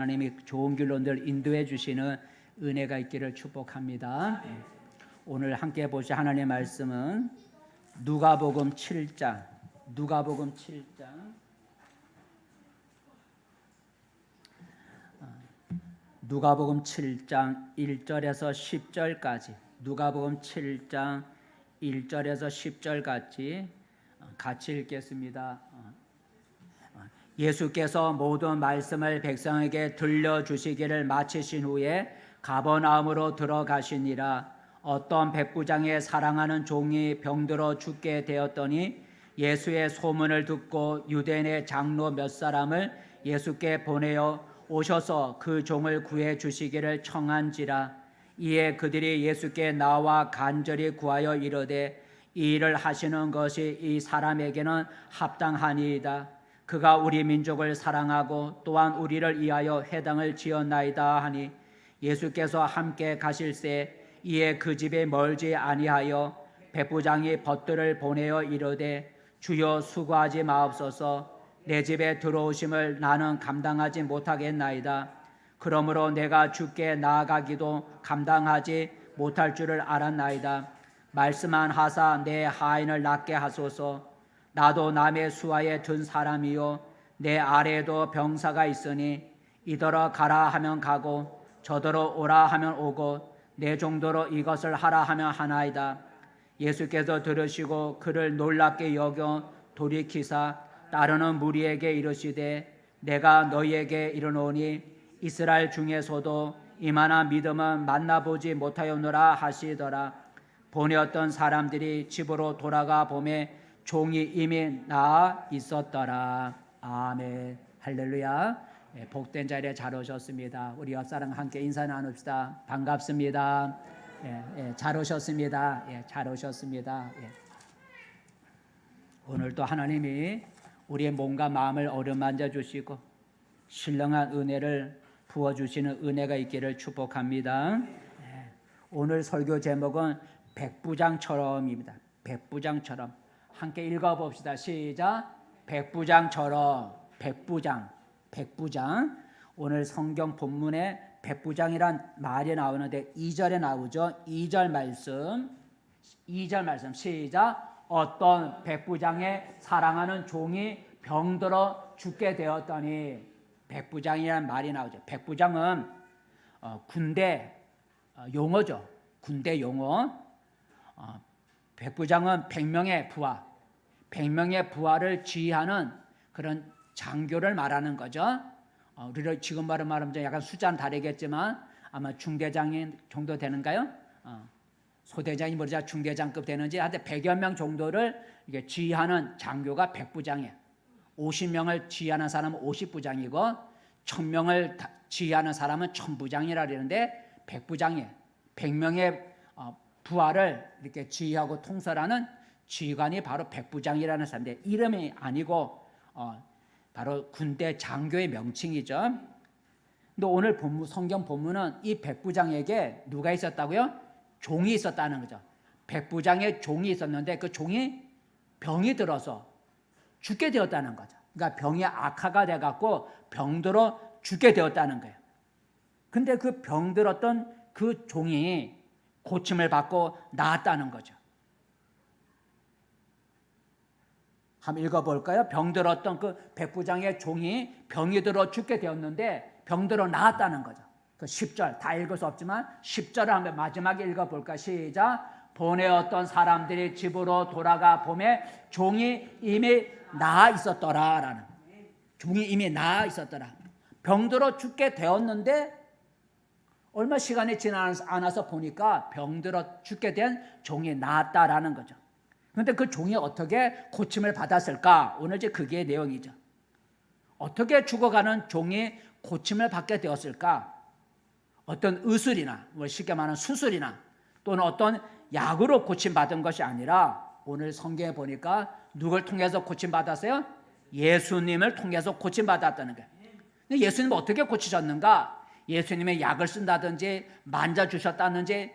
하나님이 좋은 길로 늘 인도해 주시는 은혜가 있기를 축복합니다. 오늘 함께 보실 하나님의 말씀은 누가복음 7장 누가복음 7장 1절에서 10절까지 누가복음 7장 1절에서 10절까지 같이 읽겠습니다. 예수께서 모든 말씀을 백성에게 들려주시기를 마치신 후에 가버나움으로 들어가시니라. 어떤 백부장의 사랑하는 종이 병들어 죽게 되었더니 예수의 소문을 듣고 유대인의 장로 몇 사람을 예수께 보내어 오셔서 그 종을 구해 주시기를 청한지라. 이에 그들이 예수께 나와 간절히 구하여 이르되 이 일을 하시는 것이 이 사람에게는 합당하니이다. 그가 우리 민족을 사랑하고 또한 우리를 위하여 회당을 지었나이다 하니 예수께서 함께 가실새 이에 그 집에 멀지 아니하여 백부장이 벗들을 보내어 이르되 주여 수고하지 마옵소서. 내 집에 들어오심을 나는 감당하지 못하겠나이다. 그러므로 내가 주께 나아가기도 감당하지 못할 줄을 알았나이다. 말씀한 하사 내 하인을 낫게 하소서. 나도 남의 수하에 든 사람이요 내 아래에도 병사가 있으니 이더러 가라 하면 가고 저더러 오라 하면 오고 내 정도로 이것을 하라 하면 하나이다. 예수께서 들으시고 그를 놀랍게 여겨 돌이키사 따르는 무리에게 이르시되 내가 너희에게 이르노니 이스라엘 중에서도 이만한 믿음은 만나보지 못하였노라 하시더라. 보내었던 사람들이 집으로 돌아가 보매 종이 이미 나아 있었더라. 아멘. 할렐루야. 복된 자리에 잘 오셨습니다. 우리 옆사람 함께 인사 나눕시다. 반갑습니다. 잘 오셨습니다. 잘 오셨습니다. 오늘도 하나님이 우리의 몸과 마음을 어루만져 주시고 신령한 은혜를 부어주시는 은혜가 있기를 축복합니다. 오늘 설교 제목은 백부장처럼입니다. 백부장처럼. 함께 읽어봅시다. 시작. 백부장처럼. 백부장. 오늘 성경 본문에 백부장이란 말이 나오는데 2절에 나오죠. 2절 말씀 시작. 어떤 백부장의 사랑하는 종이 병들어 죽게 되었더니. 백부장이란 말이 나오죠. 백부장은 군대 용어죠. 군대 용어. 백부장은 100명의 부하를 지휘하는 그런 장교를 말하는 거죠. 우리를 지금 말하면 약간 숫자는 다르겠지만 아마 중대장인 정도 되는가요? 소대장이 모르자 중대장급 되는지 하여튼 100여 명 정도를 이게 지휘하는 장교가 백부장이에요. 50명을 지휘하는 사람은 50부장이고 1000명을 지휘하는 사람은 1000부장이라 그러는데 백부장이에요. 100명의 부하를 이렇게 지휘하고 통솔하는 지휘관이 바로 백부장이라는 사람인데 이름이 아니고 바로 군대 장교의 명칭이죠. 근데 오늘 성경 본문은 이 백부장에게 누가 있었다고요? 종이 있었다는 거죠. 백부장의 종이 있었는데 그 종이 병이 들어서 죽게 되었다는 거죠. 그러니까 병이 악화가 돼갖고 병들어 죽게 되었다는 거예요. 근데 그 병들었던 그 종이 고침을 받고 나았다는 거죠. 한번 읽어볼까요? 병들었던 그 백부장의 종이 병이 들어 죽게 되었는데 병들어 나았다는 거죠. 그 10절 다 읽을 수 없지만 10절을 한번 마지막에 읽어볼까? 시작. 보내었던 사람들이 집으로 돌아가 보매 종이 이미 나아 있었더라라는. 종이 이미 나아 있었더라. 병들어 죽게 되었는데 얼마 시간이 지나지 않아서 보니까 병들어 죽게 된 종이 나았다라는 거죠. 그런데 그 종이 어떻게 고침을 받았을까? 오늘 이제 그게 내용이죠. 어떻게 죽어가는 종이 고침을 받게 되었을까? 어떤 의술이나 쉽게 말하는 수술이나 또는 어떤 약으로 고침받은 것이 아니라 오늘 성경에 보니까 누굴 통해서 고침받았어요? 예수님을 통해서 고침받았다는 거예요. 근데 예수님은 어떻게 고치셨는가? 예수님의 약을 쓴다든지 만져주셨다든지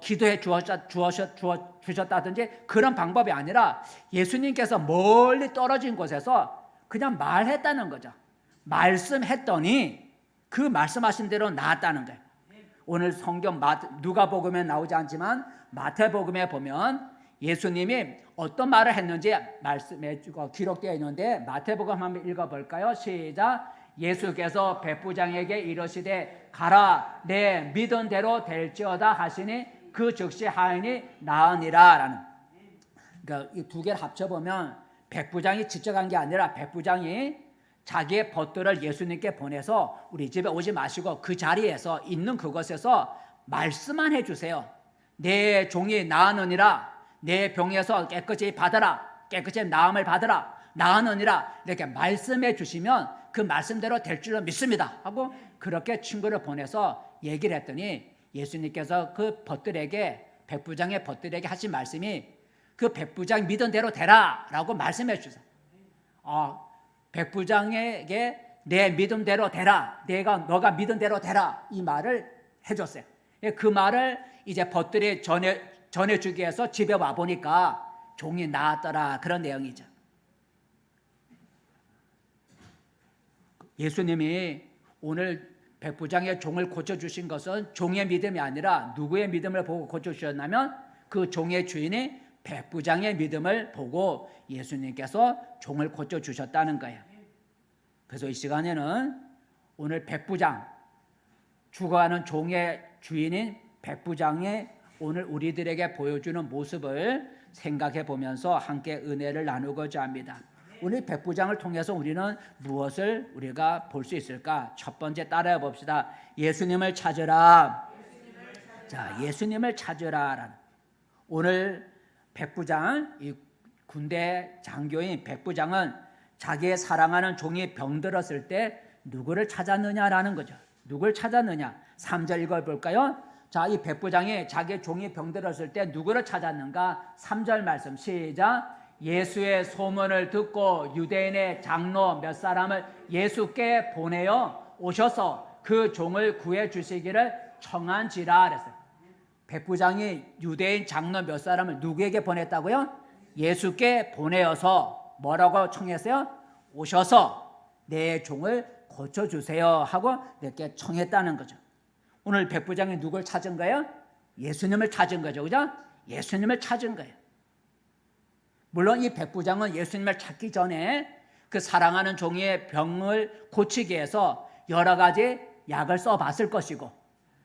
기도해 주셨다든지 그런 방법이 아니라 예수님께서 멀리 떨어진 곳에서 그냥 말했다는 거죠. 말씀했더니 그 말씀하신 대로 나았다는 거예요. 오늘 성경 누가복음에 나오지 않지만 마태복음에 보면 예수님이 어떤 말을 했는지 말씀해 주고 기록되어 있는데 마태복음 한번 읽어볼까요? 시작. 예수께서 백부장에게 이르시되 가라 내 믿은 대로 될지어다 하시니 그 즉시 하인이 나으니라 라는. 그러니까 이 두 개를 합쳐보면 백부장이 직접 한 게 아니라 백부장이 자기의 벗들을 예수님께 보내서 우리 집에 오지 마시고 그 자리에서 있는 그곳에서 말씀만 해주세요. 내 종이 나으느니라. 내 병에서 깨끗이 받아라. 깨끗이 나음을 받아라. 나으느니라. 이렇게 말씀해 주시면 그 말씀대로 될 줄로 믿습니다 하고 그렇게 친구를 보내서 얘기를 했더니 예수님께서 그 벗들에게 백부장의 벗들에게 하신 말씀이 그 백부장 믿은 대로 되라 라고 말씀해 주세요. 백부장에게 내 믿음대로 되라. 너가 믿은 대로 되라. 이 말을 해줬어요. 그 말을 이제 벗들이 전해주기 위해서 집에 와보니까 종이 나았더라. 그런 내용이죠. 예수님이 오늘 백부장의 종을 고쳐주신 것은 종의 믿음이 아니라 누구의 믿음을 보고 고쳐주셨냐면 그 종의 주인이 백부장의 믿음을 보고 예수님께서 종을 고쳐주셨다는 거예요. 그래서 이 시간에는 오늘 백부장, 죽어가는 종의 주인인 백부장의 오늘 우리들에게 보여주는 모습을 생각해 보면서 함께 은혜를 나누고자 합니다. 오늘 백부장을 통해서 우리는 무엇을 우리가 볼 수 있을까? 첫 번째 따라해 봅시다. 예수님을 찾으라. 자, 예수님을 찾으라. 오늘 백부장, 이 군대 장교인 백부장은 자기의 사랑하는 종이 병들었을 때 누구를 찾았느냐라는 거죠. 누구를 찾았느냐? 3절 읽어볼까요? 자, 이 백부장이 자기의 종이 병들었을 때 누구를 찾았는가? 3절 말씀 시작. 예수의 소문을 듣고 유대인의 장로 몇 사람을 예수께 보내어 오셔서 그 종을 구해 주시기를 청한지라 그랬어요. 백부장이 유대인 장로 몇 사람을 누구에게 보냈다고요? 예수께 보내어서 뭐라고 청했어요? 오셔서 내 종을 고쳐주세요 하고 이렇게 청했다는 거죠. 오늘 백부장이 누굴 찾은 거예요? 예수님을 찾은 거죠. 그죠? 예수님을 찾은 거예요. 물론 이 백부장은 예수님을 찾기 전에 그 사랑하는 종의 병을 고치기 위해서 여러 가지 약을 써봤을 것이고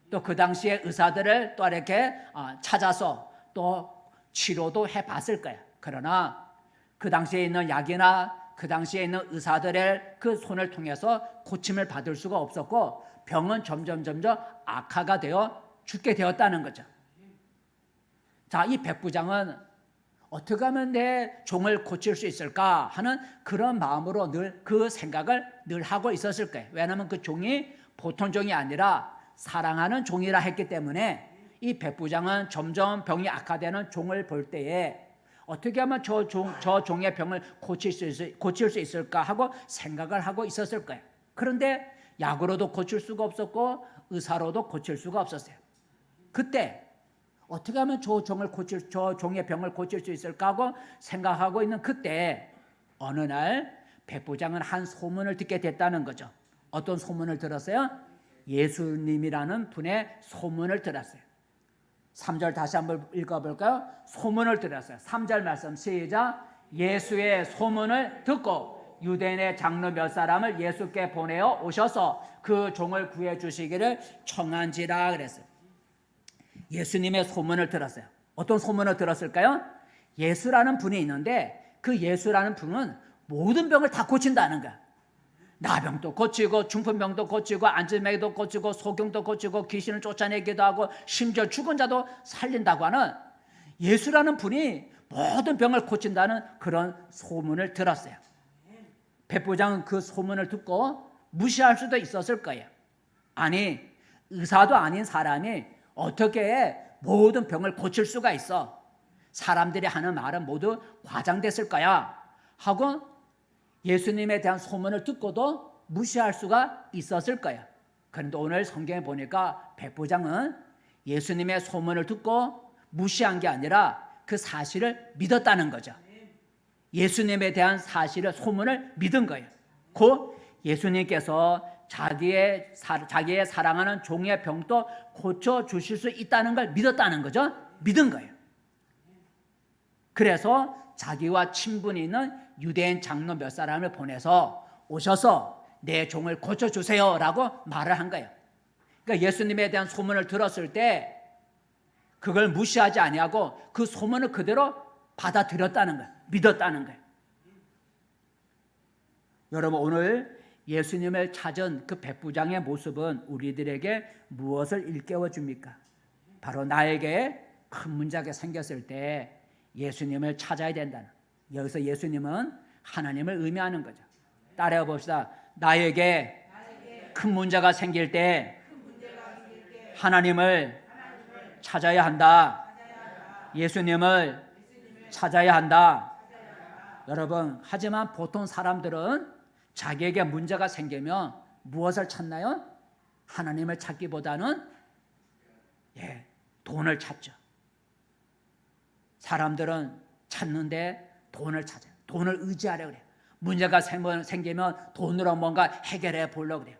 또 그 당시에 의사들을 또 이렇게 찾아서 또 치료도 해봤을 거예요. 그러나 그 당시에 있는 약이나 그 당시에 있는 의사들의 그 손을 통해서 고침을 받을 수가 없었고 병은 점점 악화가 되어 죽게 되었다는 거죠. 자, 이 백부장은 어떻게 하면 내 종을 고칠 수 있을까 하는 그런 마음으로 늘 그 생각을 늘 하고 있었을 거예요. 왜냐하면 그 종이 보통 종이 아니라 사랑하는 종이라 했기 때문에 이 백부장은 점점 병이 악화되는 종을 볼 때에 어떻게 하면 저 종의 병을 고칠 수 있을까 하고 생각을 하고 있었을 거예요. 그런데 약으로도 고칠 수가 없었고 의사로도 고칠 수가 없었어요. 그때 어떻게 하면 저 종의 병을 고칠 수 있을까 하고 생각하고 있는 그때 어느 날 백부장은 한 소문을 듣게 됐다는 거죠. 어떤 소문을 들었어요? 예수님이라는 분의 소문을 들었어요. 3절 다시 한번 읽어볼까요? 소문을 들었어요. 3절 말씀 시작. 예수의 소문을 듣고 유대인의 장로 몇 사람을 예수께 보내어 오셔서 그 종을 구해 주시기를 청한지라 그랬어요. 예수님의 소문을 들었어요. 어떤 소문을 들었을까요? 예수라는 분이 있는데 그 예수라는 분은 모든 병을 다 고친다는 거야. 나병도 고치고 중풍병도 고치고 안진맥도 고치고 소경도 고치고 귀신을 쫓아내기도 하고 심지어 죽은 자도 살린다고 하는 예수라는 분이 모든 병을 고친다는 그런 소문을 들었어요. 백부장은 그 소문을 듣고 무시할 수도 있었을 거예요. 아니, 의사도 아닌 사람이 어떻게 모든 병을 고칠 수가 있어? 사람들이 하는 말은 모두 과장됐을 거야 하고 예수님에 대한 소문을 듣고도 무시할 수가 있었을 거야. 그런데 오늘 성경에 보니까 백부장은 예수님의 소문을 듣고 무시한 게 아니라 그 사실을 믿었다는 거죠. 예수님에 대한 사실을 소문을 믿은 거예요. 곧 예수님께서 자기의 사랑하는 종의 병도 고쳐주실 수 있다는 걸 믿었다는 거죠. 믿은 거예요. 그래서 자기와 친분이 있는 유대인 장로 몇 사람을 보내서 오셔서 내 종을 고쳐주세요 라고 말을 한 거예요. 그러니까 예수님에 대한 소문을 들었을 때 그걸 무시하지 아니하고 그 소문을 그대로 받아들였다는 거예요. 믿었다는 거예요. 여러분, 오늘 예수님을 찾은 그 백부장의 모습은 우리들에게 무엇을 일깨워 줍니까? 바로 나에게 큰 문제가 생겼을 때 예수님을 찾아야 된다는, 여기서 예수님은 하나님을 의미하는 거죠. 따라해 봅시다. 나에게 큰 문제가 생길 때 하나님을 찾아야 한다. 예수님을 찾아야 한다. 여러분, 하지만 보통 사람들은 자기에게 문제가 생기면 무엇을 찾나요? 하나님을 찾기보다는 돈을 찾죠. 사람들은 찾는데 돈을 찾아요. 돈을 의지하려고 그래요. 문제가 생기면 돈으로 뭔가 해결해 보려고 그래요.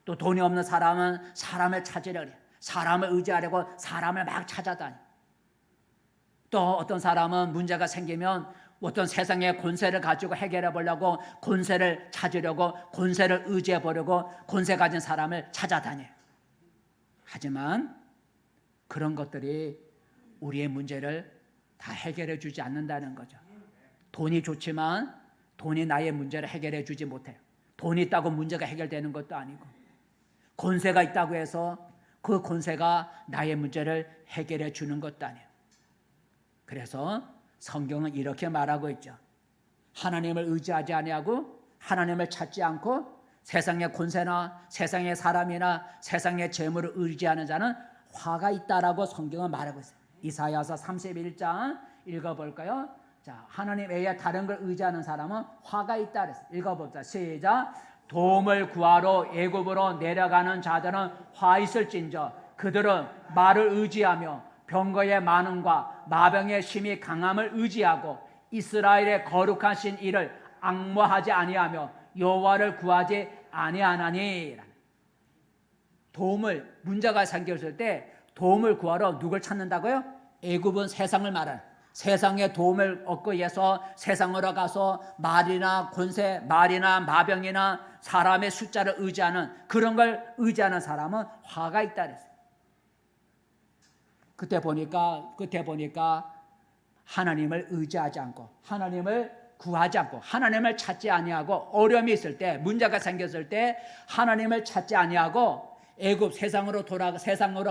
또 돈이 없는 사람은 사람을 찾으려고 그래요. 사람을 의지하려고 사람을 막 찾아다녀요. 또 어떤 사람은 문제가 생기면 어떤 세상의 권세를 가지고 해결해 보려고 권세를 찾으려고 권세를 의지해 보려고 권세 가진 사람을 찾아다녀요. 하지만 그런 것들이 우리의 문제를 다 해결해 주지 않는다는 거죠. 돈이 좋지만 돈이 나의 문제를 해결해 주지 못해요. 돈이 있다고 문제가 해결되는 것도 아니고, 권세가 있다고 해서 그 권세가 나의 문제를 해결해 주는 것도 아니에요. 그래서 성경은 이렇게 말하고 있죠. 하나님을 의지하지 아니하고 하나님을 찾지 않고 세상의 권세나 세상의 사람이나 세상의 재물을 의지하는 자는 화가 있다라고 성경은 말하고 있어요. 이사야서 31장 읽어볼까요? 자, 하나님 외에 다른 걸 의지하는 사람은 화가 있다 그랬어요. 읽어봅시다. 시작. 도움을 구하러 애굽으로 내려가는 자들은 화 있을진저 그들은 말을 의지하며 병거의 많음과 마병의 심히 강함을 의지하고 이스라엘의 거룩하신 이를 앙모하지 아니하며 여호와를 구하지 아니하나니. 도움을, 문제가 생겼을 때 도움을 구하러 누굴 찾는다고요? 애굽은 세상을 말하는, 세상의 도움을 얻기 위해서 세상으로 가서 말이나 권세, 말이나 마병이나 사람의 숫자를 의지하는, 그런 걸 의지하는 사람은 화가 있다 그랬어요. 그때 보니까 하나님을 의지하지 않고 하나님을 구하지 않고 하나님을 찾지 아니하고 어려움이 있을 때, 문제가 생겼을 때 하나님을 찾지 아니하고 애굽 세상으로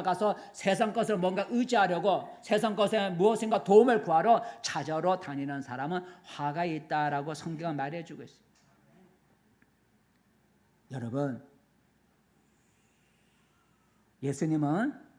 가서 세상 것을 뭔가 의지하려고 세상 것에 무엇인가 도움을 구하러 찾아러 다니는 사람은 화가 있다라고 성경은 말해주고 있어요. 여러분, 예수님은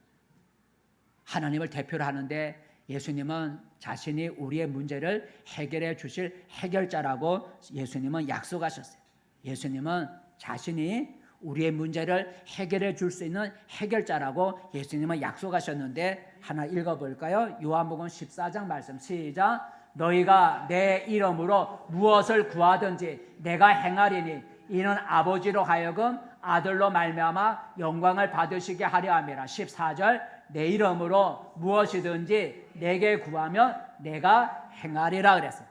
하나님을 대표로 하는데 예수님은 자신이 우리의 문제를 해결해 주실 해결자라고 예수님은 약속하셨어요. 예수님은 자신이 우리의 문제를 해결해 줄 수 있는 해결자라고 예수님은 약속하셨는데, 하나 읽어볼까요? 요한복음 14장 말씀 시작. 너희가 내 이름으로 무엇을 구하든지 내가 행하리니 이는 아버지로 하여금 아들로 말미암아 영광을 받으시게 하려 함이라. 14절. 내 이름으로 무엇이든지 내게 구하면 내가 행하리라 그랬어요.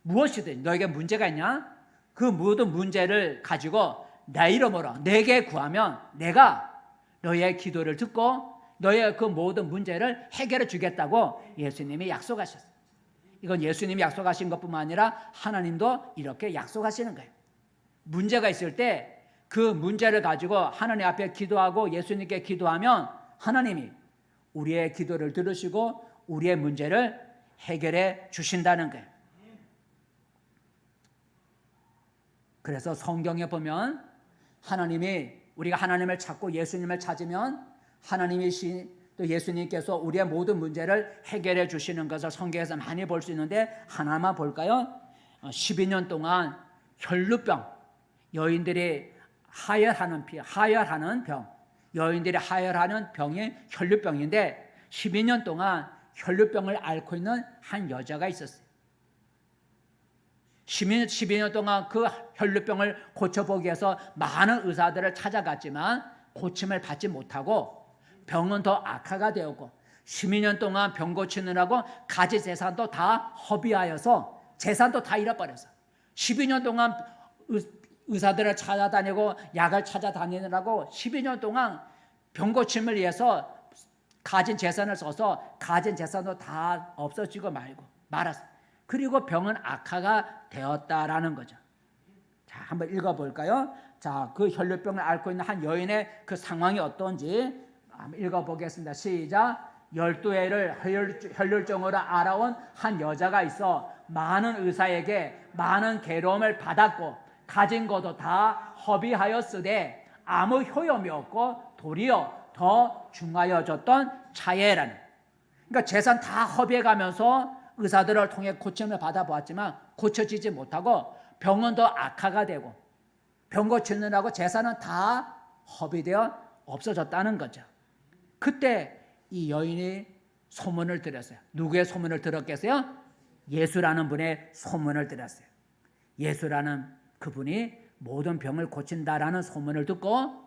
무엇이든 너에게 문제가 있냐? 그 모든 문제를 가지고 내 이름으로 내게 구하면 내가 너의 기도를 듣고 너의 그 모든 문제를 해결해 주겠다고 예수님이 약속하셨어요. 이건 예수님이 약속하신 것뿐만 아니라 하나님도 이렇게 약속하시는 거예요. 문제가 있을 때 그 문제를 가지고 하나님 앞에 기도하고 예수님께 기도하면 하나님이 우리의 기도를 들으시고 우리의 문제를 해결해 주신다는 거예요. 그래서 성경에 보면 우리가 하나님을 찾고 예수님을 찾으면 하나님이신 또 예수님께서 우리의 모든 문제를 해결해 주시는 것을 성경에서 많이 볼 수 있는데, 하나만 볼까요? 12년 동안 혈루병, 여인들이 하혈하는 병, 여인들이 하혈하는 병이 혈루병인데 12년 동안 혈루병을 앓고 있는 한 여자가 있었어요. 12년 동안 그 혈루병을 고쳐보기 위해서 많은 의사들을 찾아갔지만 고침을 받지 못하고 병은 더 악화가 되었고 12년 동안 병 고치느라고 가지 재산도 다 허비하여서 재산도 다 잃어버렸어. 12년 동안 의사들을 찾아다니고 약을 찾아다니느라고 12년 동안 병 고침을 위해서 가진 재산을 써서 가진 재산도 다 없어지고 말았어. 그리고 병은 악화가 되었다라는 거죠. 자, 한번 읽어볼까요? 자, 그 혈루병을 앓고 있는 한 여인의 그 상황이 어떤지 한번 읽어보겠습니다. 시작. 12해를 혈루증으로 알아온 한 여자가 있어 많은 의사에게 많은 괴로움을 받았고 가진 것도 다 허비하였으되 아무 효용이 없고 도리어 더 중하여졌던 차예라는. 그러니까 재산 다 허비해가면서 의사들을 통해 고침을 받아보았지만 고쳐지지 못하고 병은 더 악화가 되고 병 고치느라고 재산은 다 허비되어 없어졌다는 거죠. 그때 이 여인이 소문을 들었어요. 누구의 소문을 들었겠어요? 예수라는 분의 소문을 들었어요. 예수라는 그분이 모든 병을 고친다라는 소문을 듣고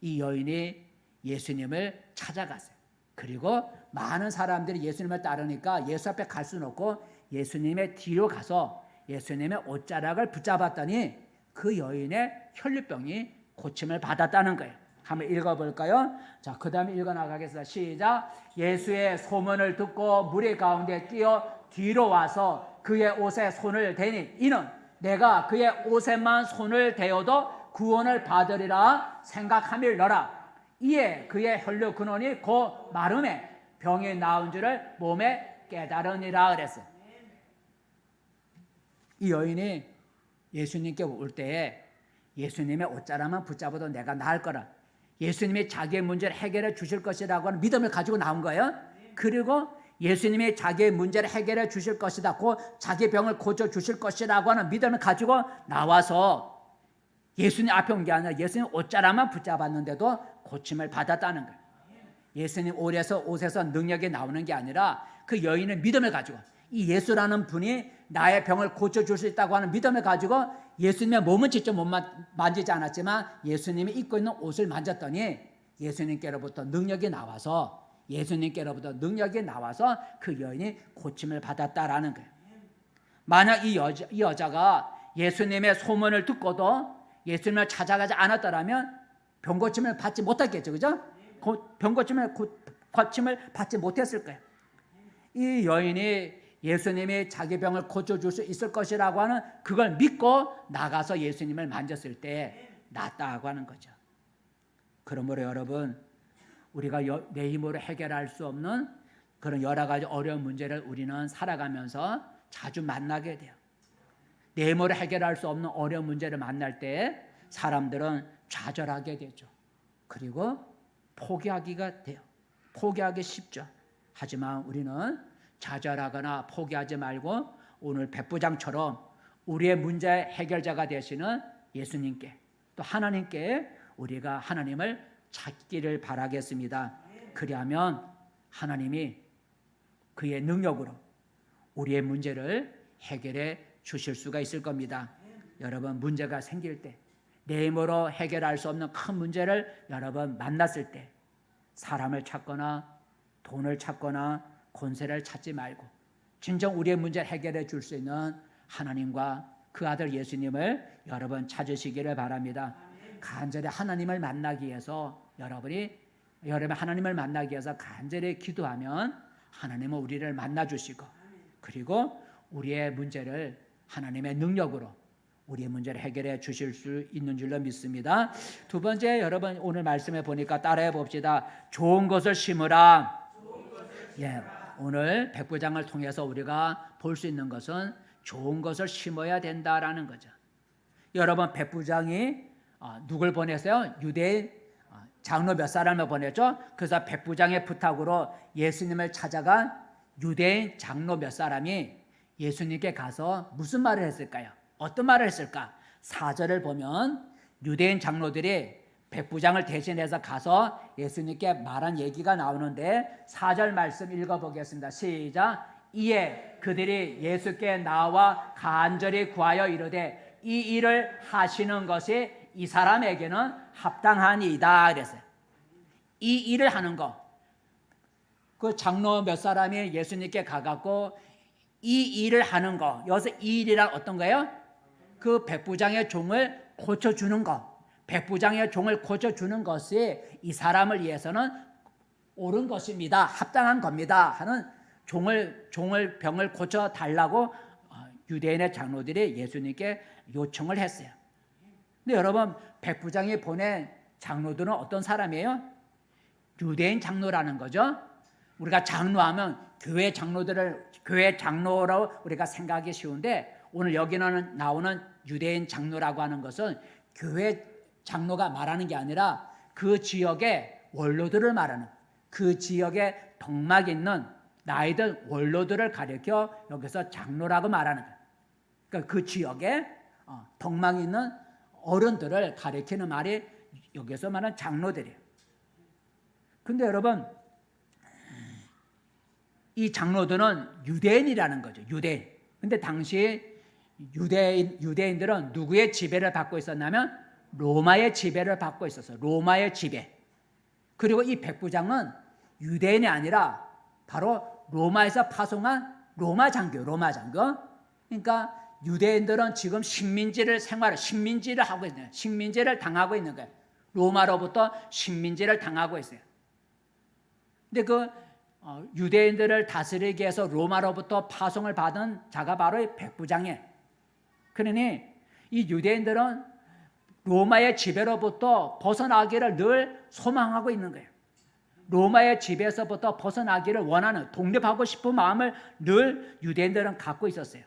이 여인이 예수님을 찾아갔어요. 그리고 많은 사람들이 예수님을 따르니까 예수 앞에 갈 수는 없고 예수님의 뒤로 가서 예수님의 옷자락을 붙잡았더니 그 여인의 혈루병이 고침을 받았다는 거예요. 한번 읽어볼까요? 자, 그 다음에 읽어나가겠습니다. 시작. 예수의 소문을 듣고 무리 가운데 뛰어 뒤로 와서 그의 옷에 손을 대니 이는 내가 그의 옷에만 손을 대어도 구원을 받으리라 생각함일러라. 이에 그의 혈루 근원이 곧 마름에 병이 나은 줄을 몸에 깨달으니라 그랬어요. 이 여인이 예수님께 올 때에 예수님의 옷자락만 붙잡아도 내가 나을 거라. 예수님이 자기의 문제를 해결해 주실 것이라고 하는 믿음을 가지고 나온 거예요. 그리고 예수님이 자기의 문제를 해결해 주실 것이다. 곧 자기 병을 고쳐 주실 것이라고 하는 믿음을 가지고 나와서 예수님 앞에 온 게 아니라 예수님 옷자락만 붙잡았는데도 고침을 받았다는 거예요. 예수님 옷에서 능력이 나오는 게 아니라 그 여인은 믿음을 가지고 이 예수라는 분이 나의 병을 고쳐줄 수 있다고 하는 믿음을 가지고 예수님의 몸은 직접 못 만지지 않았지만 예수님이 입고 있는 옷을 만졌더니 예수님께로부터 능력이 나와서 그 여인이 고침을 받았다라는 거예요. 만약 이 여자가 예수님의 소문을 듣고도 예수님을 찾아가지 않았더라면 병 고침을 받지 못했겠죠. 그죠? 병 고침을 받지 못했을 거예요. 이 여인이 예수님이 자기 병을 고쳐줄 수 있을 것이라고 하는 그걸 믿고 나가서 예수님을 만졌을 때 낫다고 하는 거죠. 그러므로 여러분, 우리가 내 힘으로 해결할 수 없는 그런 여러 가지 어려운 문제를 우리는 살아가면서 자주 만나게 돼요. 내 힘으로 해결할 수 없는 어려운 문제를 만날 때 사람들은 좌절하게 되죠. 그리고 포기하기가 돼요. 포기하기 쉽죠. 하지만 우리는 좌절하거나 포기하지 말고 오늘 백부장처럼 우리의 문제 해결자가 되시는 예수님께 또 하나님께 우리가 하나님을 찾기를 바라겠습니다. 그리하면 하나님이 그의 능력으로 우리의 문제를 해결해 주실 수가 있을 겁니다. 여러분, 문제가 생길 때 내 힘으로 해결할 수 없는 큰 문제를 여러분 만났을 때 사람을 찾거나 돈을 찾거나 권세를 찾지 말고 진정 우리의 문제를 해결해 줄 수 있는 하나님과 그 아들 예수님을 여러분 찾으시기를 바랍니다. 간절히 하나님을 만나기 위해서 여러분 하나님을 만나기 위해서 간절히 기도하면 하나님은 우리를 만나주시고 그리고 우리의 문제를 하나님의 능력으로 우리의 문제를 해결해 주실 수 있는 줄로 믿습니다. 두 번째, 여러분 오늘 말씀에 보니까 따라해 봅시다. 좋은 것을 심으라. 예, 오늘 백부장을 통해서 우리가 볼 수 있는 것은 좋은 것을 심어야 된다라는 거죠. 여러분, 백부장이 누굴 보냈어요? 유대인 장로 몇 사람을 보냈죠. 그래서 백부장의 부탁으로 예수님을 찾아간 유대인 장로 몇 사람이 예수님께 가서 무슨 말을 했을까요? 어떤 말을 했을까? 4절을 보면 유대인 장로들이 백부장을 대신해서 가서 예수님께 말한 얘기가 나오는데 4절 말씀 읽어보겠습니다. 시작. 이에 그들이 예수께 나와 간절히 구하여 이르되 이 일을 하시는 것이 이 사람에게는 합당하니이다 그랬어요. 이 일을 하는 거. 그 장로 몇 사람이 예수님께 가갖고 이 일을 하는 거. 여기서 이 일이란 어떤 거예요? 그 백부장의 종을 고쳐주는 거. 백부장의 종을 고쳐주는 것이 이 사람을 위해서는 옳은 것입니다. 합당한 겁니다. 하는 병을 고쳐달라고 유대인의 장로들이 예수님께 요청을 했어요. 근데 여러분, 백부장이 보낸 장로들은 어떤 사람이에요? 유대인 장로라는 거죠. 우리가 장로하면 교회 장로로 우리가 생각하기 쉬운데, 오늘 여기는 나오는 유대인 장로라고 하는 것은 교회 장로가 말하는 게 아니라 그 지역의 원로들을 말하는, 그 지역에 덕막 있는 나이든 원로들을 가리켜 여기서 장로라고 말하는 거예요. 그러니까 그 지역에 덕막 있는 어른들을 가리키는 말이 여기서 말하는 장로들이에요. 근데 여러분, 이 장로들은 유대인이라는 거죠. 유대인. 근데 당시 유대인들은 누구의 지배를 받고 있었냐면 로마의 지배를 받고 있었어요. 로마의 지배. 그리고 이 백부장은 유대인이 아니라 바로 로마에서 파송한 로마 장교. 그러니까 유대인들은 지금 식민지를 하고 있어요. 식민지를 당하고 있는 거예요. 로마로부터 식민지를 당하고 있어요. 근데 그 유대인들을 다스리기 위해서 로마로부터 파송을 받은 자가 바로 이 백부장이에요. 그러니 이 유대인들은 로마의 지배로부터 벗어나기를 늘 소망하고 있는 거예요. 로마의 지배에서부터 벗어나기를 원하는, 독립하고 싶은 마음을 늘 유대인들은 갖고 있었어요.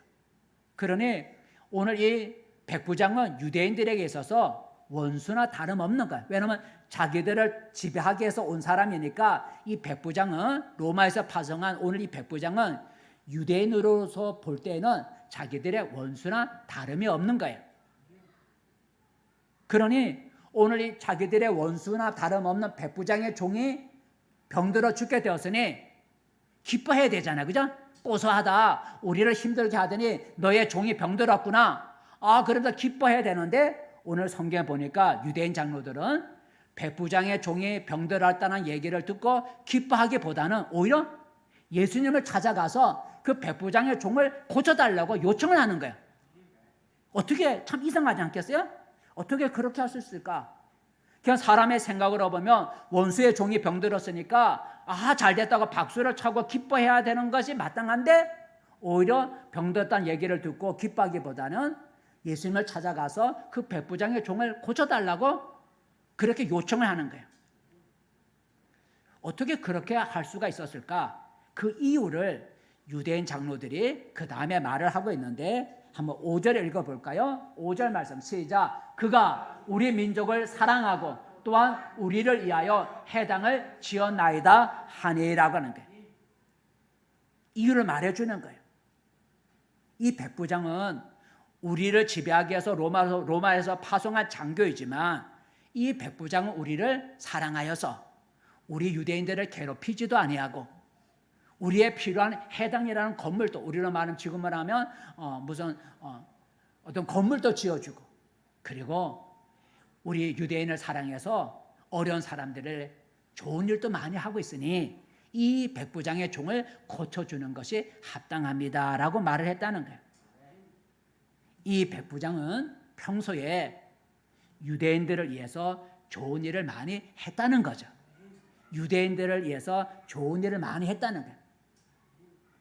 그러니 오늘 이 백부장은 유대인들에게 있어서 원수나 다름없는 거예요. 왜냐하면 자기들을 지배하기 위해서 온 사람이니까 이 백부장은, 로마에서 파송한 오늘 이 백부장은 유대인으로서 볼 때는 자기들의 원수나 다름이 없는 거예요. 그러니 오늘 이 자기들의 원수나 다름없는 백부장의 종이 병들어 죽게 되었으니 기뻐해야 되잖아요. 그죠? 고소하다. 우리를 힘들게 하더니 너의 종이 병들었구나. 그러면서 기뻐해야 되는데, 오늘 성경에 보니까 유대인 장로들은 백부장의 종이 병들었다는 얘기를 듣고 기뻐하기보다는 오히려 예수님을 찾아가서 그 백부장의 종을 고쳐달라고 요청을 하는 거예요. 어떻게, 참 이상하지 않겠어요? 어떻게 그렇게 할 수 있을까? 그냥 사람의 생각으로 보면 원수의 종이 병들었으니까 잘 됐다고 박수를 차고 기뻐해야 되는 것이 마땅한데, 오히려 병들었다는 얘기를 듣고 기뻐하기보다는 예수님을 찾아가서 그 백부장의 종을 고쳐달라고 그렇게 요청을 하는 거예요. 어떻게 그렇게 할 수가 있었을까? 그 이유를 유대인 장로들이 그 다음에 말을 하고 있는데, 한번 5절 읽어볼까요? 5절 말씀 시작. 그가 우리 민족을 사랑하고 또한 우리를 위하여 해당을 지었나이다 하니라고 하는 거예요. 이유를 말해주는 거예요. 이 백부장은 우리를 지배하기 위해서 로마에서 파송한 장교이지만, 이 백부장은 우리를 사랑하여서 우리 유대인들을 괴롭히지도 아니하고 우리의 필요한 해당이라는 건물도, 우리로 말하면 지금을 하면 어떤 건물도 지어주고, 그리고 우리 유대인을 사랑해서 어려운 사람들을 좋은 일도 많이 하고 있으니 이 백부장의 종을 고쳐주는 것이 합당합니다라고 말을 했다는 거예요. 이 백부장은 평소에 유대인들을 위해서 좋은 일을 많이 했다는 거죠. 유대인들을 위해서 좋은 일을 많이 했다는 거예요.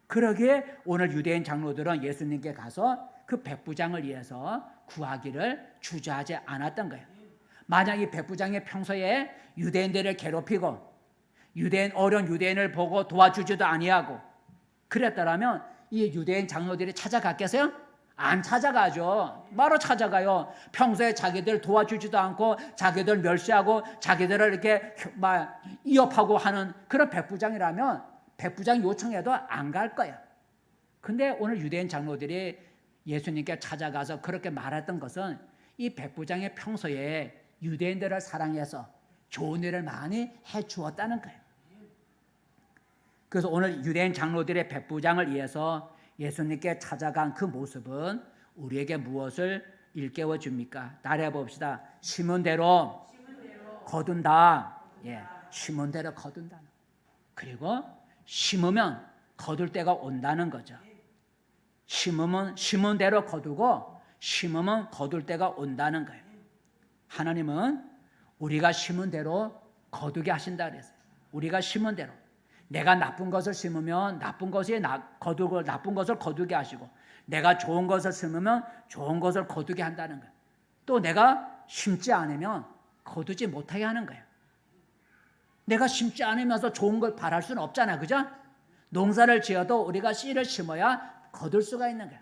그러기에 오늘 유대인 장로들은 예수님께 가서 그 백부장을 위해서 구하기를 주저하지 않았던 거예요. 만약 이 백부장이 평소에 유대인들을 괴롭히고 어려운 유대인을 보고 도와주지도 아니하고 그랬더라면 이 유대인 장로들이 찾아갔겠어요? 안 찾아가죠. 바로 찾아가요. 평소에 자기들 도와주지도 않고 자기들 멸시하고 자기들을 이렇게 위협하고 하는 그런 백부장이라면 백부장 요청해도 안 갈 거예요. 근데 오늘 유대인 장로들이 예수님께 찾아가서 그렇게 말했던 것은 이 백부장의 평소에 유대인들을 사랑해서 좋은 일을 많이 해 주었다는 거예요. 그래서 오늘 유대인 장로들의 백부장을 위해서 예수님께 찾아간 그 모습은 우리에게 무엇을 일깨워 줍니까? 따라해 봅시다. 심은 대로 거둔다. 예, 심은 대로 거둔다. 그리고 심으면 거둘 때가 온다는 거죠. 심으면 심은 대로 거두고 심으면 거둘 때가 온다는 거예요. 하나님은 우리가 심은 대로 거두게 하신다 그랬어요. 우리가 심은 대로. 내가 나쁜 것을 심으면 나쁜 것이 거두고 나쁜 것을 거두게 하시고, 내가 좋은 것을 심으면 좋은 것을 거두게 한다는 거예요. 또 내가 심지 않으면 거두지 못하게 하는 거예요. 내가 심지 않으면서 좋은 걸 바랄 수는 없잖아, 그죠? 농사를 지어도 우리가 씨를 심어야 거둘 수가 있는 거예요.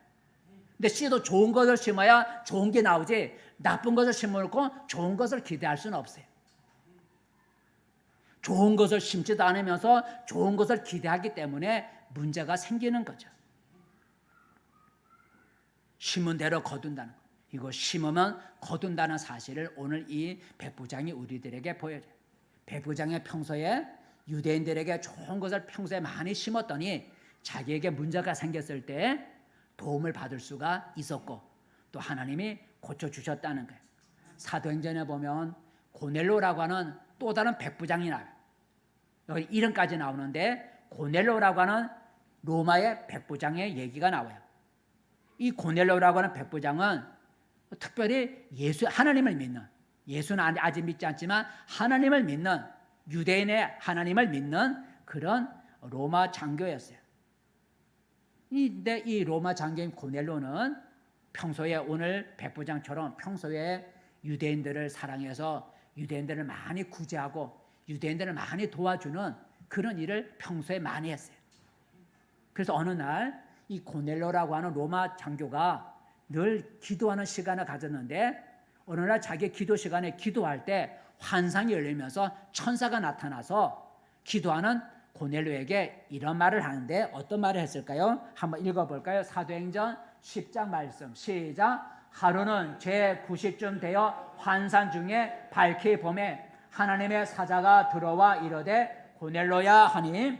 근데 씨도 좋은 것을 심어야 좋은 게 나오지, 나쁜 것을 심어놓고 좋은 것을 기대할 수는 없어요. 좋은 것을 심지도 않으면서 좋은 것을 기대하기 때문에 문제가 생기는 거죠. 심은 대로 거둔다는 거. 이거 심으면 거둔다는 사실을 오늘 이 백부장이 우리들에게 보여줘요. 백부장의 평소에 유대인들에게 좋은 것을 평소에 많이 심었더니 자기에게 문제가 생겼을 때 도움을 받을 수가 있었고, 또 하나님이 고쳐주셨다는 거예요. 사도행전에 보면 고넬로라고 하는 또 다른 백부장이 나와요. 여기 이름까지 나오는데 고넬로라고 하는 로마의 백부장의 얘기가 나와요. 이 고넬로라고 하는 백부장은 특별히 하나님을 믿는, 예수는 아직 믿지 않지만 하나님을 믿는, 유대인의 하나님을 믿는 그런 로마 장교였어요. 근데 이 로마 장교인 고넬로는 평소에 오늘 백부장처럼 평소에 유대인들을 사랑해서 유대인들을 많이 구제하고 유대인들을 많이 도와주는 그런 일을 평소에 많이 했어요. 그래서 어느 날 이 고넬로라고 하는 로마 장교가 늘 기도하는 시간을 가졌는데, 어느 날 자기 기도 시간에 기도할 때 환상이 열리면서 천사가 나타나서 기도하는 고넬로에게 이런 말을 하는데, 어떤 말을 했을까요? 한번 읽어볼까요? 사도행전 10장 말씀 시작. 하루는 제 90쯤 되어 환상 중에 밝히 봄에 하나님의 사자가 들어와 이르되 고넬로야 하니,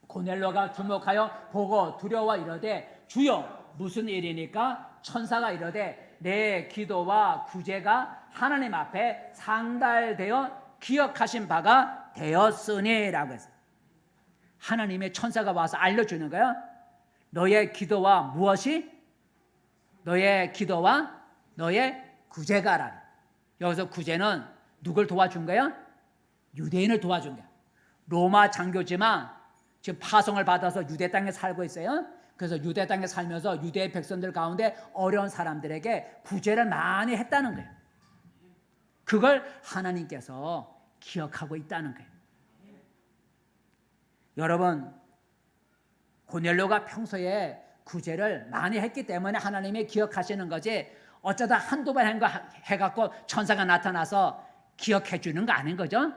고넬로가 주목하여 보고 두려워 이르되 주여 무슨 일이니까? 천사가 이르되 내 기도와 구제가 하나님 앞에 상달되어 기억하신 바가 되었으니라고 했어요. 하나님의 천사가 와서 알려주는 거예요. 너의 기도와 무엇이? 너의 기도와 너의 구제가라. 여기서 구제는 누굴 도와준 거예요? 유대인을 도와준 거예요. 로마 장교지만 지금 파송을 받아서 유대 땅에 살고 있어요. 그래서 유대 땅에 살면서 유대 백성들 가운데 어려운 사람들에게 구제를 많이 했다는 거예요. 그걸 하나님께서 기억하고 있다는 거예요. 여러분, 고넬로가 평소에 구제를 많이 했기 때문에 하나님이 기억하시는 거지, 어쩌다 한두 번 해갖고 천사가 나타나서 기억해 주는 거 아닌 거죠?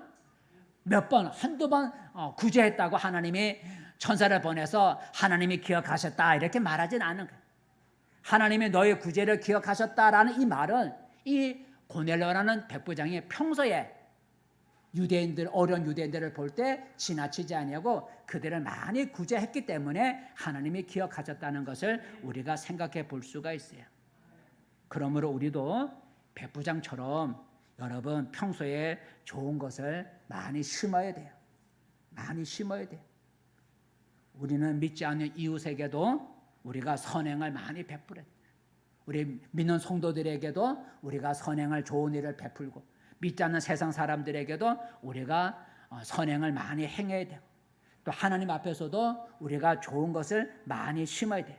몇 번, 한두 번 구제했다고 하나님이 천사를 보내서 하나님이 기억하셨다 이렇게 말하진 않은 거예요. 하나님이 너의 구제를 기억하셨다라는 이 말은 이 고넬로라는 백부장이 평소에 유대인들, 어려운 유대인들을 볼 때 지나치지 아니하고 그들을 많이 구제했기 때문에 하나님이 기억하셨다는 것을 우리가 생각해 볼 수가 있어요. 그러므로 우리도 백부장처럼 여러분 평소에 좋은 것을 많이 심어야 돼요. 많이 심어야 돼요. 우리는 믿지 않는 이웃에게도 우리가 선행을 많이 베풀어야 돼요. 우리 믿는 성도들에게도 우리가 선행을, 좋은 일을 베풀고, 믿지 않는 세상 사람들에게도 우리가 선행을 많이 행해야 돼요. 또 하나님 앞에서도 우리가 좋은 것을 많이 심어야 돼요.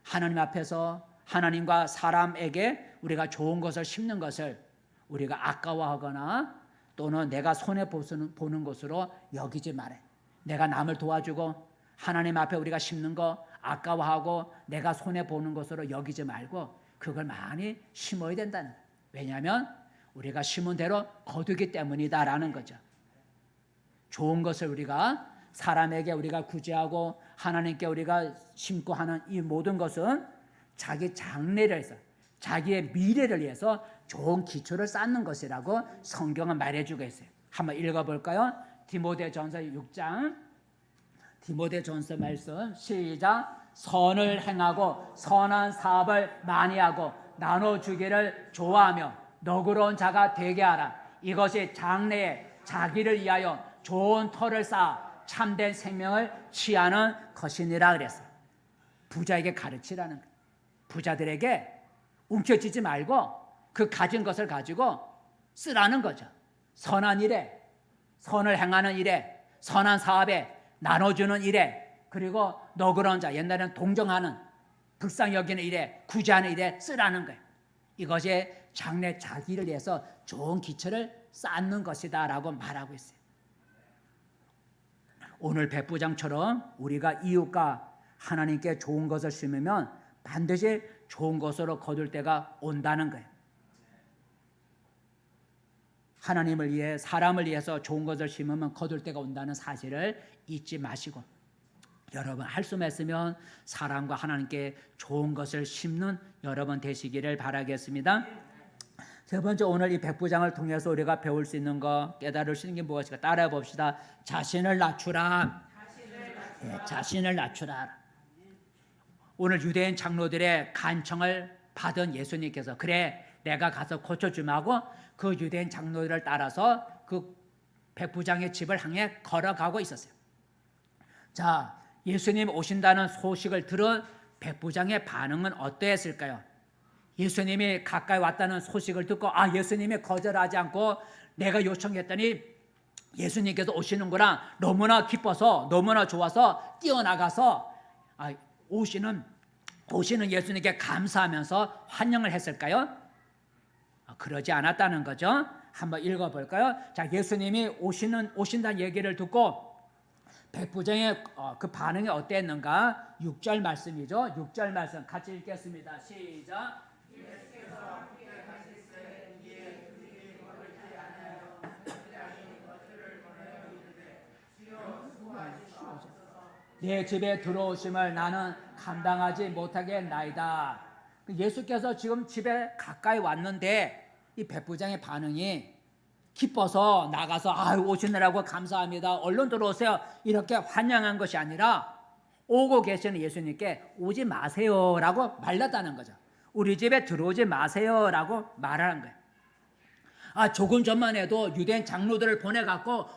하나님 앞에서 하나님과 사람에게 우리가 좋은 것을 심는 것을 우리가 아까워하거나 또는 내가 손해보는 것으로 여기지 말아요. 내가 남을 도와주고 하나님 앞에 우리가 심는 거 아까워하고 내가 손해보는 것으로 여기지 말고 그걸 많이 심어야 된다는 거예요. 왜냐하면 우리가 심은 대로 거두기 때문이다라는 거죠. 좋은 것을 우리가 사람에게 우리가 구제하고 하나님께 우리가 심고 하는 이 모든 것은 자기 장래를 위해서, 자기의 미래를 위해서 좋은 기초를 쌓는 것이라고 성경은 말해주고 있어요. 한번 읽어볼까요? 디모데전서 6장 디모데 전서 말씀 시작. 선을 행하고 선한 사업을 많이 하고 나눠주기를 좋아하며 너그러운 자가 되게 하라. 이것이 장래에 자기를 위하여 좋은 터를 쌓아 참된 생명을 취하는 것이니라 그랬어요. 부자에게 가르치라는 거예요. 부자들에게 움켜쥐지 말고 그 가진 것을 가지고 쓰라는 거죠. 선한 일에, 선을 행하는 일에, 선한 사업에, 나눠주는 일에, 그리고 너그러운 자, 옛날에는 동정하는, 불쌍히 여기는 일에, 구제하는 일에 쓰라는 거예요. 이것이 장래 자기를 위해서 좋은 기초를 쌓는 것이다 라고 말하고 있어요. 오늘 백부장처럼 우리가 이웃과 하나님께 좋은 것을 심으면 반드시 좋은 것으로 거둘 때가 온다는 거예요. 하나님을 위해, 사람을 위해서 좋은 것을 심으면 거둘 때가 온다는 사실을 잊지 마시고, 여러분 할 수만 있으면 사람과 하나님께 좋은 것을 심는 여러분 되시기를 바라겠습니다. 세 번째, 오늘 이 백부장을 통해서 우리가 배울 수 있는 거, 깨달을 수 있는 게 무엇일까? 따라해 봅시다. 자신을 낮추라. 자신을 낮추라. 오늘 유대인 장로들의 간청을 받은 예수님께서, 그래 내가 가서 고쳐주마 하고 그 유대인 장로들을 따라서 그 백부장의 집을 향해 걸어가고 있었어요. 자, 예수님 오신다는 소식을 들은 백부장의 반응은 어떠했을까요? 예수님이 가까이 왔다는 소식을 듣고 예수님이 거절하지 않고 내가 요청했더니 예수님께서 오시는구나, 너무나 기뻐서, 너무나 좋아서 뛰어나가서 오시는 예수님께 감사하면서 환영을 했을까요? 그러지 않았다는 거죠. 한번 읽어볼까요? 자, 예수님이 오신다는 얘기를 듣고 백부장의 그 반응이 어땠는가? 6절 말씀이죠. 6절 말씀 같이 읽겠습니다. 시작. 내 집에 들어오심을 나는 감당하지 못하겠나이다. 예수께서 지금 집에 가까이 왔는데 이 백부장의 반응이 기뻐서 나가서 오시느라고 감사합니다, 얼른 들어오세요, 이렇게 환영한 것이 아니라 오고 계시는 예수님께 오지 마세요라고 말렸다는 거죠. 우리 집에 들어오지 마세요라고 말하는 거예요. 조금 전만 해도 유대인 장로들을 보내갖고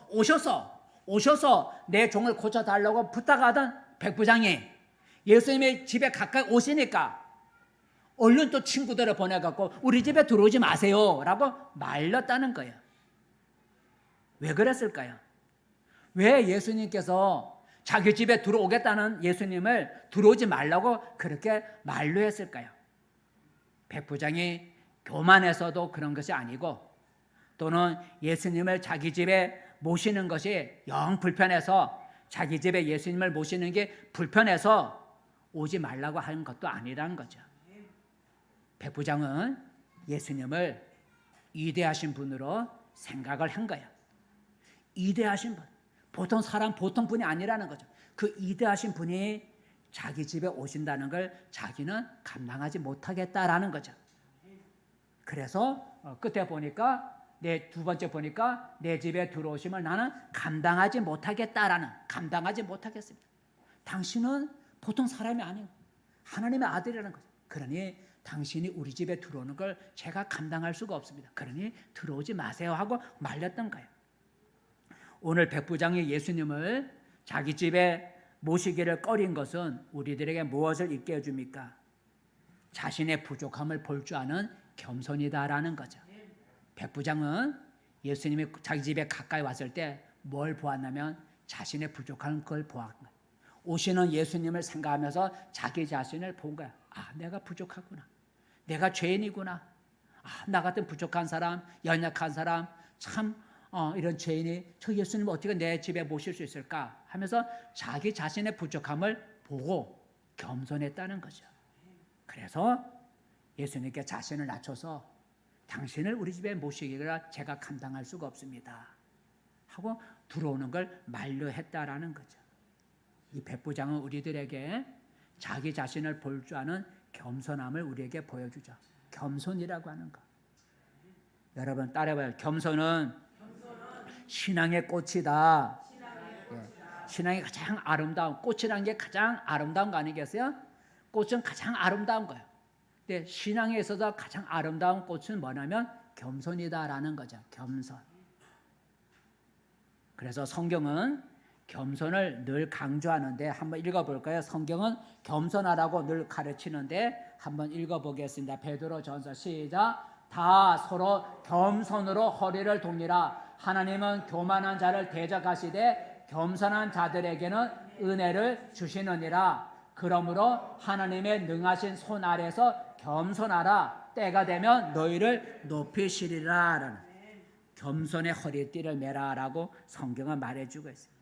오셔서 내 종을 고쳐달라고 부탁하던 백부장이 예수님의 집에 가까이 오시니까 얼른 또 친구들을 보내갖고 우리 집에 들어오지 마세요라고 말렸다는 거예요. 왜 그랬을까요? 왜 예수님께서 자기 집에 들어오겠다는 예수님을 들어오지 말라고 그렇게 만류했을까요? 백부장이 교만해서도 그런 것이 아니고, 또는 예수님을 자기 집에 모시는 것이 영 불편해서, 자기 집에 예수님을 모시는 게 불편해서 오지 말라고 하는 것도 아니라는 거죠. 백부장은 예수님을 위대하신 분으로 생각을 한 거예요. 위대하신 분, 보통 사람, 보통 분이 아니라는 거죠. 그 위대하신 분이 자기 집에 오신다는 걸 자기는 감당하지 못하겠다라는 거죠. 그래서 끝에 보니까, 두 번째 보니까 내 집에 들어오시면 나는 감당하지 못하겠습니다. 당신은 보통 사람이 아니고 하나님의 아들이라는 거죠. 그러니 당신이 우리 집에 들어오는 걸 제가 감당할 수가 없습니다. 그러니 들어오지 마세요 하고 말렸던 거예요. 오늘 백부장이 예수님을 자기 집에 모시기를 꺼린 것은 우리들에게 무엇을 있게 해줍니까? 자신의 부족함을 볼 줄 아는 겸손이다라는 거죠. 백부장은 예수님이 자기 집에 가까이 왔을 때 뭘 보았냐면 자신의 부족한 걸 보았던 거예요. 오시는 예수님을 생각하면서 자기 자신을 본 거야. 내가 부족하구나, 내가 죄인이구나, 나 같은 부족한 사람, 연약한 사람, 참 이런 죄인이 저 예수님을 어떻게 내 집에 모실 수 있을까 하면서 자기 자신의 부족함을 보고 겸손했다는 거죠. 그래서 예수님께 자신을 낮춰서 당신을 우리 집에 모시기가 제가 감당할 수가 없습니다 하고 들어오는 걸 만류했다라는 거죠. 이 백부장은 우리들에게 자기 자신을 볼 줄 아는 겸손함을 우리에게 보여주죠. 겸손이라고 하는 거. 여러분 따라해봐요. 겸손은 신앙의 꽃이다. 신앙이 가장 아름다운, 꽃이라는 게 가장 아름다운 거 아니겠어요? 꽃은 가장 아름다운 거예요. 근데 신앙에 있어서 가장 아름다운 꽃은 뭐냐면 겸손이다라는 거죠. 겸손. 그래서 성경은 겸손을 늘 강조하는데 한번 읽어볼까요? 성경은 겸손하라고 늘 가르치는데 한번 읽어보겠습니다. 베드로전서 시작. 다 서로 겸손으로 허리를 돕니라. 하나님은 교만한 자를 대적하시되 겸손한 자들에게는 은혜를 주시느니라. 그러므로 하나님의 능하신 손 아래서 겸손하라. 때가 되면 너희를 높이시리라. 겸손의 허리띠를 매라라고 성경은 말해주고 있어요.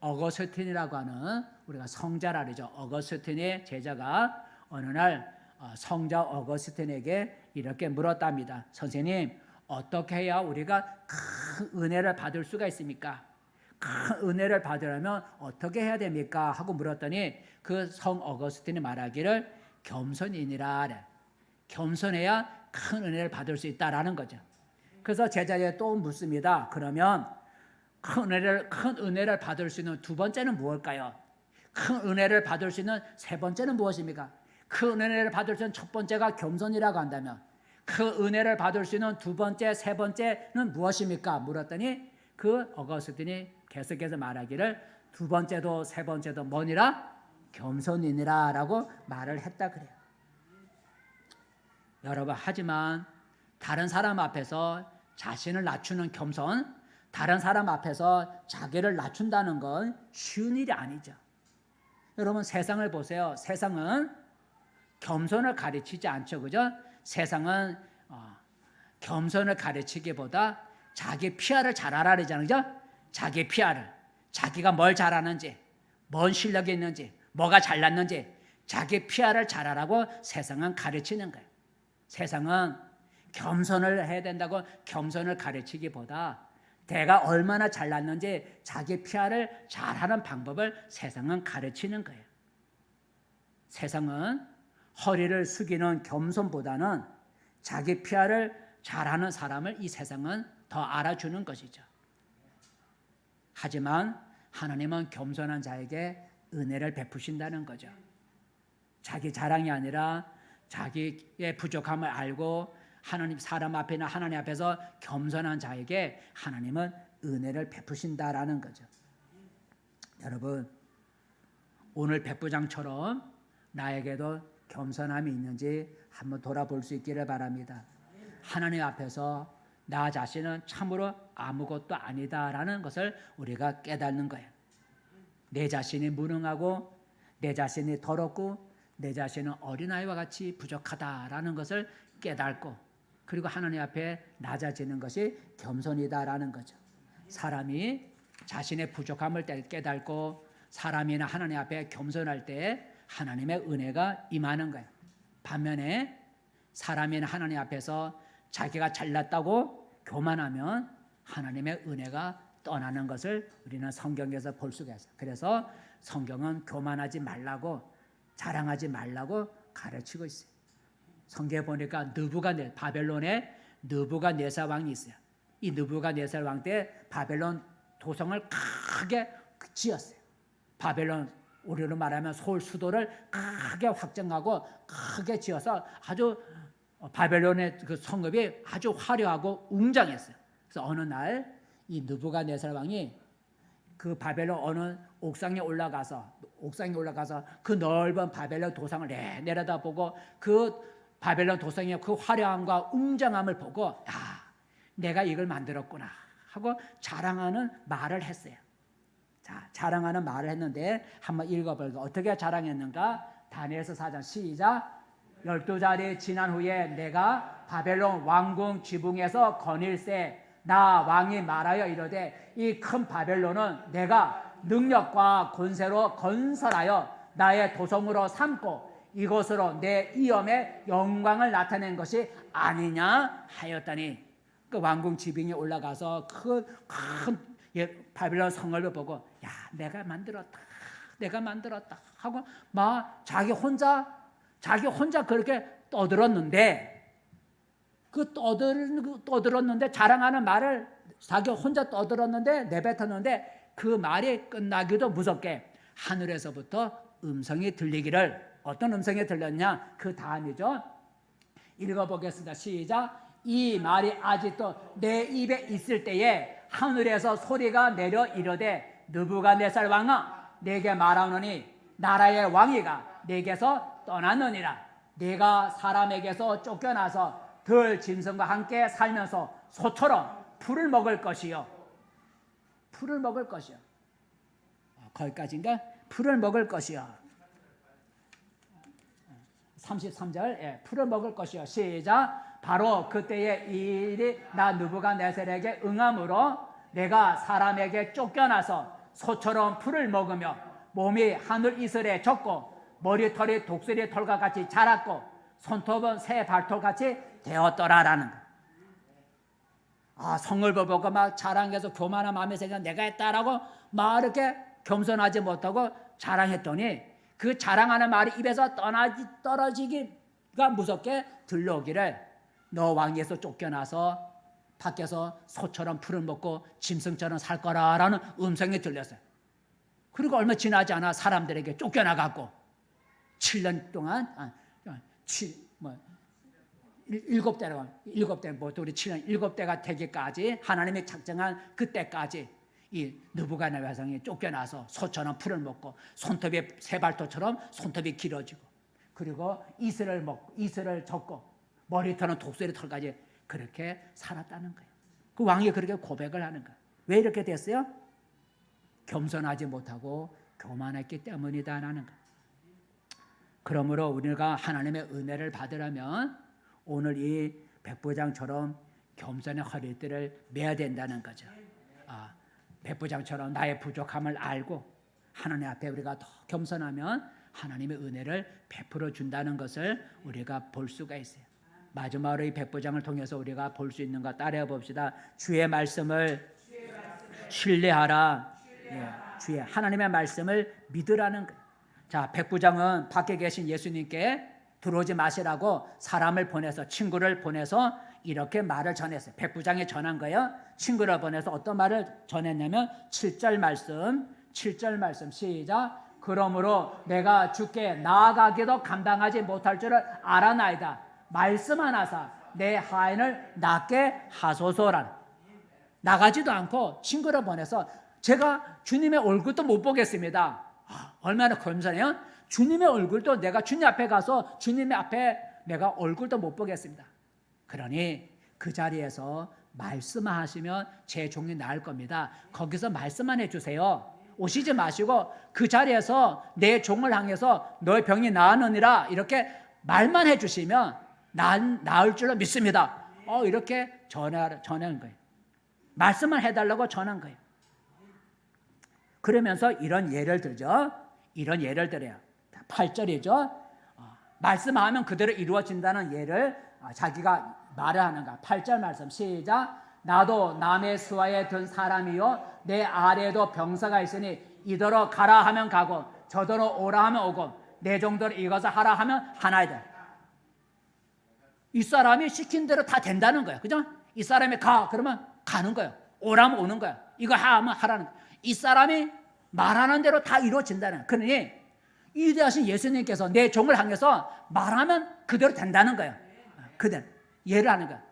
어거스틴이라고 하는 우리가 성자라 그러죠. 어거스틴의 제자가 어느 날 성자 어거스틴에게 이렇게 물었답니다. 선생님, 어떻게 해야 우리가 큰 은혜를 받을 수가 있습니까? 큰 은혜를 받으려면 어떻게 해야 됩니까? 하고 물었더니 그 성 어거스틴이 말하기를 겸손이니라. 겸손해야 큰 은혜를 받을 수 있다라는 거죠. 그래서 제자에 또 묻습니다. 그러면 큰 은혜를 받을 수 있는 두 번째는 무엇일까요? 큰 은혜를 받을 수 있는 세 번째는 무엇입니까? 큰 은혜를 받을 수 있는 첫 번째가 겸손이라고 한다면 큰 은혜를 받을 수 있는 두 번째, 세 번째는 무엇입니까? 물었더니 그 어거스틴이 계속해서 말하기를 두 번째도 세 번째도 뭐니라? 겸손이니라 라고 말을 했다 그래요. 여러분, 하지만 다른 사람 앞에서 자신을 낮추는 겸손, 다른 사람 앞에서 자기를 낮춘다는 건 쉬운 일이 아니죠. 여러분, 세상을 보세요. 세상은 겸손을 가르치지 않죠. 그죠? 세상은 겸손을 가르치기보다 자기 PR을 잘 알아내잖아요. 그죠? 자기 PR을. 자기가 뭘 잘하는지, 뭔 실력이 있는지, 뭐가 잘났는지 자기 PR을 잘 하라고 세상은 가르치는 거예요. 세상은 겸손을 해야 된다고 겸손을 가르치기보다 내가 얼마나 잘났는지 자기 PR을 잘하는 방법을 세상은 가르치는 거예요. 세상은 허리를 숙이는 겸손보다는 자기 PR을 잘하는 사람을 이 세상은 더 알아주는 것이죠. 하지만 하나님은 겸손한 자에게 은혜를 베푸신다는 거죠. 자기 자랑이 아니라 자기의 부족함을 알고 하나님 사람 앞에나 하나님 앞에서 겸손한 자에게 하나님은 은혜를 베푸신다라는 거죠. 여러분, 오늘 백부장처럼 나에게도 겸손함이 있는지 한번 돌아볼 수 있기를 바랍니다. 하나님 앞에서 나 자신은 참으로 아무것도 아니다라는 것을 우리가 깨닫는 거예요. 내 자신이 무능하고 내 자신이 더럽고 내 자신은 어린아이와 같이 부족하다라는 것을 깨닫고 그리고 하나님 앞에 낮아지는 것이 겸손이다라는 거죠. 사람이 자신의 부족함을 깨닫고 사람이나 하나님 앞에 겸손할 때 하나님의 은혜가 임하는 거예요. 반면에 사람이나 하나님 앞에서 자기가 잘났다고 교만하면 하나님의 은혜가 떠나는 것을 우리는 성경에서 볼 수가 있어요. 그래서 성경은 교만하지 말라고 자랑하지 말라고 가르치고 있어요. 성경에 보니까 바벨론에 느부갓네살 왕이 있어요. 이 느부갓네살 왕 때 바벨론 도성을 크게 지었어요. 바벨론 우리로 말하면 서울 수도를 크게 확장하고 크게 지어서 아주 바벨론의 그 성읍이 아주 화려하고 웅장했어요. 그래서 어느 날 이 느부갓네살 왕이 그 바벨론 어느 옥상에 올라가서 그 넓은 바벨론 도상을 내려다보고 그 바벨론 도성의 그 화려함과 웅장함을 보고 내가 이걸 만들었구나 하고 자랑하는 말을 했어요. 자, 자랑하는 말을 했는데 한번 읽어볼까요? 어떻게 자랑했는가? 다니엘서 4장 시작. 12달이 지난 후에 내가 바벨론 왕궁 지붕에서 거닐세 나 왕이 말하여 이르되 이 큰 바벨론은 내가 능력과 권세로 건설하여 나의 도성으로 삼고 이곳으로 내 이엄의 영광을 나타낸 것이 아니냐 하였다니 그 왕궁 지붕에 올라가서 큰 바벨론 성을 보고 내가 만들었다 하고 막 자기 혼자 그렇게 떠들었는데 그 떠들었는데 자랑하는 말을 자기 혼자 떠들었는데 내뱉었는데 그 말이 끝나기도 무섭게 하늘에서부터 음성이 들리기를, 어떤 음성이 들렸냐? 그 다음이죠. 읽어보겠습니다. 시작. 이 말이 아직도 내 입에 있을 때에 하늘에서 소리가 내려 이르되 느부갓네살 왕아, 내게 말하노니 나라의 왕위가 내게서 떠났느니라. 내가 사람에게서 쫓겨나서 들 짐승과 함께 살면서 소처럼 풀을 먹을 것이요. 풀을 먹을 것이요. 거기까지인가? 풀을 먹을 것이요. 33절, 풀을 먹을 것이요. 시작. 바로 그때의 이 일이 나 느부갓네살에게 응함으로 내가 사람에게 쫓겨나서 소처럼 풀을 먹으며 몸이 하늘 이슬에 젖고 머리털이 독수리 털과 같이 자랐고 손톱은 새 발톱 같이 되었더라라는 거. 성을 보고 막 자랑해서 교만한 마음에 생겨 내가 했다라고 막 이렇게 겸손하지 못하고 자랑했더니 그 자랑하는 말이 입에서 떨어지기가 무섭게 들려오기를 너 왕위에서 쫓겨나서 밖에서 소처럼 풀을 먹고 짐승처럼 살 거라라는 음성이 들렸어요. 그리고 얼마 지나지 않아 사람들에게 쫓겨나갔고 7년 동안 7대 모두 우리 7년 7대가 되기까지 하나님이 작정한 그때까지 이 느부갓네살이 쫓겨나서 소처럼 풀을 먹고 손톱이 새발톱처럼 손톱이 길어지고 그리고 이슬을 먹고 이슬을 젓고 머리털은 독수리 털까지 그렇게 살았다는 거예요. 그 왕이 그렇게 고백을 하는 거예요. 왜 이렇게 됐어요? 겸손하지 못하고 교만했기 때문이다라는 거예요. 그러므로 우리가 하나님의 은혜를 받으려면 오늘 이 백부장처럼 겸손의 허리띠를 매야 된다는 거죠. 백부장처럼 나의 부족함을 알고 하나님 앞에 우리가 더 겸손하면 하나님의 은혜를 베풀어 준다는 것을 우리가 볼 수가 있어요. 마지막으로 이 백부장을 통해서 우리가 볼 수 있는 것 따라해 봅시다. 주의 말씀을 신뢰하라. 주의 하나님의 말씀을 믿으라는 거예요. 자, 백부장은 밖에 계신 예수님께 들어오지 마시라고 사람을 보내서 친구를 보내서 이렇게 말을 전했어요. 백부장이 전한 거예요. 친구를 보내서 어떤 말을 전했냐면 7절 말씀 시작. 그러므로 내가 주께 나아가기도 감당하지 못할 줄을 알아나이다. 말씀하나사 내 하인을 낫게 하소서란. 나가지도 않고 친구를 보내서 제가 주님의 얼굴도 못 보겠습니다. 얼마나 겸손해요? 주님의 얼굴도 내가 주님 앞에 가서 주님의 앞에 내가 얼굴도 못 보겠습니다. 그러니 그 자리에서 말씀하시면 제 종이 나을 겁니다. 거기서 말씀만 해주세요. 오시지 마시고 그 자리에서 내 종을 향해서 너의 병이 나았느니라 이렇게 말만 해주시면 나을 줄로 믿습니다. 이렇게 전한 거예요. 말씀만 해달라고 전한 거예요. 그러면서 이런 예를 들죠. 이런 예를 들어요. 8절이죠. 말씀하면 그대로 이루어진다는 예를 자기가 말을 하는 거야. 8절 말씀 시작. 나도 남의 수하에 든 사람이요 내 아래에도 병사가 있으니 이더러 가라 하면 가고 저더러 오라 하면 오고 내 정도로 이것을 하라 하면 하나이다. 이 사람이 시킨 대로 다 된다는 거야. 그죠? 이 사람이 가 그러면 가는 거야. 오라면 오는 거야. 이거 하면 하라는 거야. 이 사람이 말하는 대로 다 이루어진다는 거야. 그러니 위대하신 예수님께서 내 종을 향해서 말하면 그대로 된다는 거야. 그대로 예를 하는 거야.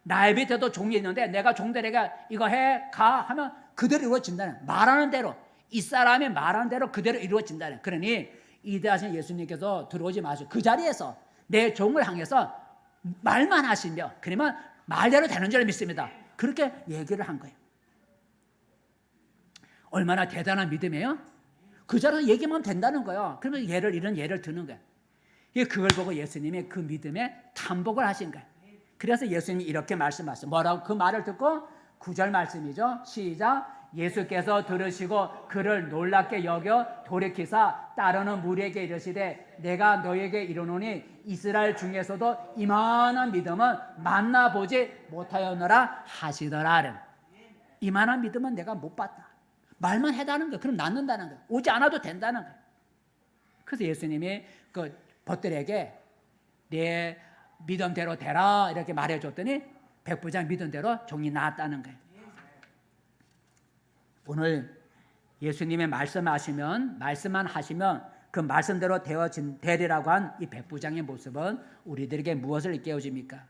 나의 밑에도 종이 있는데 내가 종들에게 이거 해, 가 하면 그대로 이루어진다는 거야. 말하는 대로 이 사람이 말하는 대로 그대로 이루어진다는 거야. 그러니 위대하신 예수님께서 들어오지 마시고 그 자리에서 내 종을 향해서 말만 하시며 그러면 말대로 되는 줄 믿습니다. 그렇게 얘기를 한 거예요. 얼마나 대단한 믿음이에요? 그 자리에서 얘기만 된다는 거예요. 그러면 이런 예를 드는 거예요. 그걸 보고 예수님이 그 믿음에 탐복을 하신 거예요. 그래서 예수님이 이렇게 말씀하셨어요. 뭐라고? 그 말을 듣고 9절 말씀이죠. 시작. 예수께서 들으시고 그를 놀랍게 여겨 돌이키사 따르는 무리에게 이르시되 내가 너에게 이르노니 이스라엘 중에서도 이만한 믿음은 만나보지 못하였노라 하시더라. 이만한 믿음은 내가 못 봤다. 말만 해다는 거야. 그럼 낫는다는 거야. 오지 않아도 된다는 거야. 그래서 예수님이 그 벗들에게 내 믿음대로 되라 이렇게 말해줬더니 백부장 믿음대로 종이 나았다는 거예요. 오늘 예수님의 말씀만 하시면 그 말씀대로 되리라고 한 이 백부장의 모습은 우리들에게 무엇을 깨워줍니까?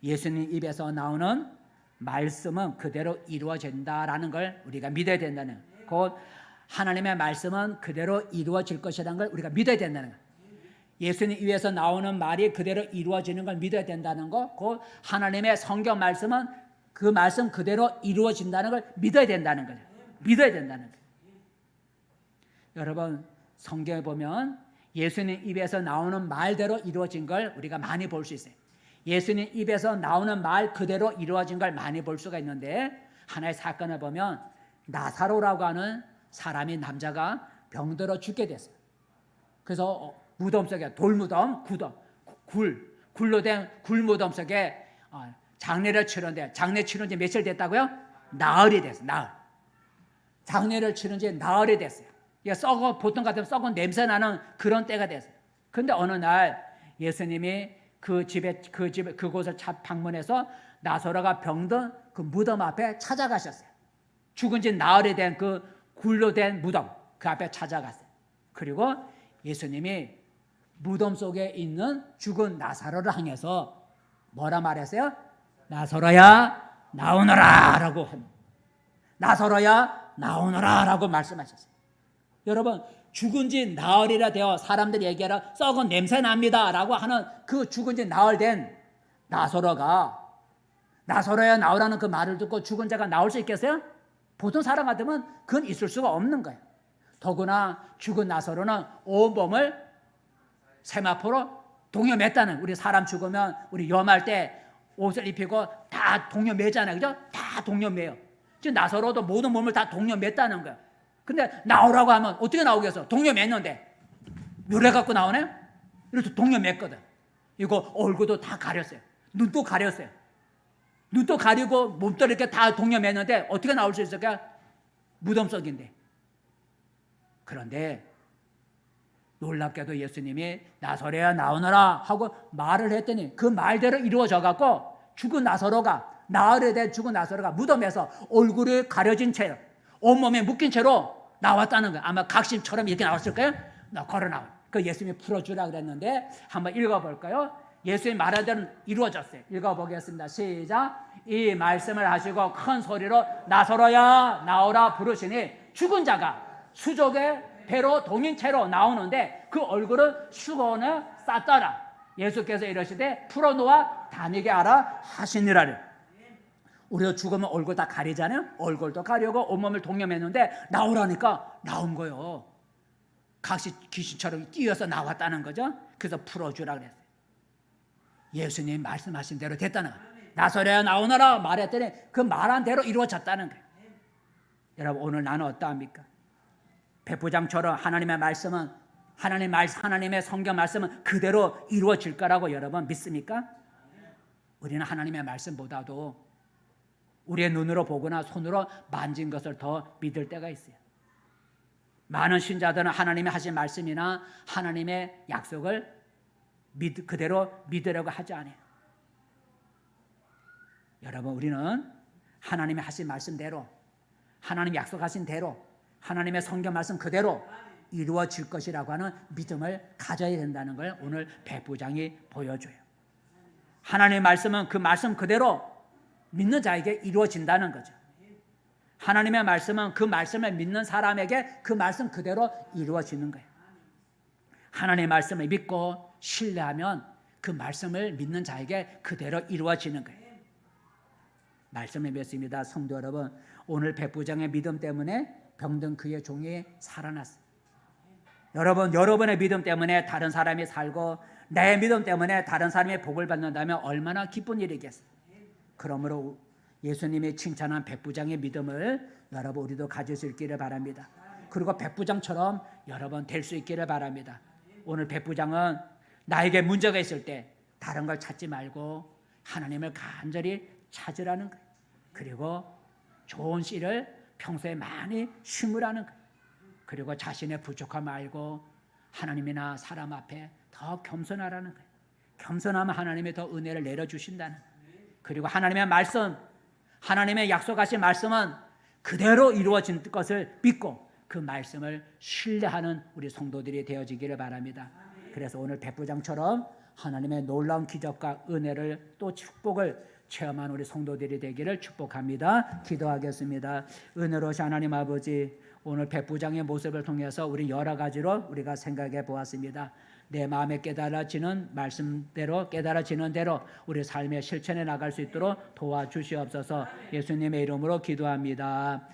예수님 입에서 나오는 말씀은 그대로 이루어진다라는 걸 우리가 믿어야 된다는, 곧 하나님의 말씀은 그대로 이루어질 것이라는 걸 우리가 믿어야 된다는 거. 예수님 입에서 나오는 말이 그대로 이루어지는 걸 믿어야 된다는 거, 곧 하나님의 성경 말씀은 그 말씀 그대로 이루어진다는 걸 믿어야 된다는 거죠. 믿어야 된다는 거예요. 여러분, 성경에 보면 예수님 입에서 나오는 말대로 이루어진 걸 우리가 많이 볼 수 있어요. 예수님 입에서 나오는 말 그대로 이루어진 걸 많이 볼 수가 있는데, 하나의 사건을 보면 나사로라고 하는 사람이, 남자가 병들어 죽게 됐어요. 그래서 무덤 속에, 돌무덤, 굴로 된 굴무덤 속에 장례를 치렀는데, 장례 치른 지 며칠 됐다고요? 나흘이 됐어요. 나흘. 장례를 치른 지 나흘이 됐어요. 보통 같으면 썩은 냄새 나는 그런 때가 됐어요. 그런데 어느 날 예수님이 그곳을 방문해서 나사로가 병든 그 무덤 앞에 찾아가셨어요. 죽은 지 나흘이 된 그 굴로 된 무덤, 그 앞에 찾아갔어요. 그리고 예수님이 무덤 속에 있는 죽은 나사로를 향해서 뭐라 말했어요? 나사로야 나오너라 라고 합니다. 나사로야 나오너라 라고 말씀하셨어요. 여러분, 죽은 지 나흘이라 되어 사람들이 얘기하라 썩은 냄새 납니다 라고 하는 그 죽은 지 나흘 된 나사로가 나사로야 나오라는 그 말을 듣고 죽은 자가 나올 수 있겠어요? 보통 사람 같으면 그건 있을 수가 없는 거예요. 더구나 죽은 나사로는 온몸을 세마포로 동여맸다는, 우리 사람 죽으면 우리 염할 때 옷을 입히고 다 동여매잖아요. 그죠? 다 동여매요. 지금 나사로도 모든 몸을 다 동여맸다는 거예요. 근데 나오라고 하면 어떻게 나오겠어? 동여맸는데 요래 갖고 나오네? 이렇게 동여맸거든. 이거 얼굴도 다 가렸어요. 눈도 가렸어요. 눈도 가리고 몸도 이렇게 다 동여맸는데 어떻게 나올 수 있을까? 무덤 속인데. 그런데 놀랍게도 예수님이 나사로야 나오너라 하고 말을 했더니 그 말대로 이루어져 갖고 죽은 나사로가, 나흘에 된 죽은 나사로가 무덤에서 얼굴이 가려진 채로, 온몸에 묶인 채로 나왔다는 거예요. 아마 각심처럼 이렇게 나왔을 거예요. 걸어 나와. 그 예수님이 풀어주라 그랬는데 한번 읽어볼까요? 예수님 말한 대로 이루어졌어요. 읽어보겠습니다. 시작. 이 말씀을 하시고 큰 소리로 나사로야 나오라 부르시니 죽은 자가 수족의 배로 동인 채로 나오는데 그 얼굴은 수건에 쌌더라. 예수께서 이러시되 풀어놓아 다니게 하라 하시니라를. 우리가 죽으면 얼굴 다 가리잖아요. 얼굴도 가려고 온몸을 동여맸는데 나오라니까 나온 거예요. 각시 귀신처럼 뛰어서 나왔다는 거죠. 그래서 풀어주라 그랬어요. 예수님 말씀하신 대로 됐다는 거예요. 나사로야 나오너라 말했더니 그 말한 대로 이루어졌다는 거예요. 여러분, 오늘 나는 어떠합니까? 백부장처럼 하나님의 말씀은, 하나님의 성경 말씀은 그대로 이루어질 거라고 여러분 믿습니까? 우리는 하나님의 말씀보다도 우리의 눈으로 보거나 손으로 만진 것을 더 믿을 때가 있어요. 많은 신자들은 하나님이 하신 말씀이나 하나님의 약속을 그대로 믿으려고 하지 않아요. 여러분, 우리는 하나님이 하신 말씀대로, 하나님 약속하신 대로, 하나님의 성경 말씀 그대로 이루어질 것이라고 하는 믿음을 가져야 된다는 걸 오늘 백부장이 보여줘요. 하나님의 말씀은 그 말씀 그대로 믿는 자에게 이루어진다는 거죠. 하나님의 말씀은 그 말씀을 믿는 사람에게 그 말씀 그대로 이루어지는 거예요. 하나님의 말씀을 믿고 신뢰하면 그 말씀을 믿는 자에게 그대로 이루어지는 거예요. 말씀을 믿습니다. 성도 여러분, 오늘 백부장의 믿음 때문에 병든 그의 종이 살아났어요. 여러분의 믿음 때문에 다른 사람이 살고 내 믿음 때문에 다른 사람이 복을 받는다면 얼마나 기쁜 일이겠어요. 그러므로 예수님이 칭찬한 백부장의 믿음을 여러분 우리도 가질 수 있기를 바랍니다. 그리고 백부장처럼 여러분 될 수 있기를 바랍니다. 오늘 백부장은 나에게 문제가 있을 때 다른 걸 찾지 말고 하나님을 간절히 찾으라는 거예요. 그리고 좋은 씨를 평소에 많이 심으라는 거예요. 그리고 자신의 부족함 알고 하나님이나 사람 앞에 더 겸손하라는 거예요. 겸손하면 하나님이 더 은혜를 내려주신다는 거예요. 그리고 하나님의 말씀, 하나님의 약속하신 말씀은 그대로 이루어진 것을 믿고 그 말씀을 신뢰하는 우리 성도들이 되어지기를 바랍니다. 그래서 오늘 백부장처럼 하나님의 놀라운 기적과 은혜를 또 축복을 체험한 우리 성도들이 되기를 축복합니다. 기도하겠습니다. 은혜로우신 하나님 아버지, 오늘 백부장의 모습을 통해서 우리 여러 가지로 우리가 생각해 보았습니다. 내 마음에 깨달아지는 말씀대로 깨달아지는 대로 우리 삶의 실천에 나갈 수 있도록 도와주시옵소서. 예수님의 이름으로 기도합니다.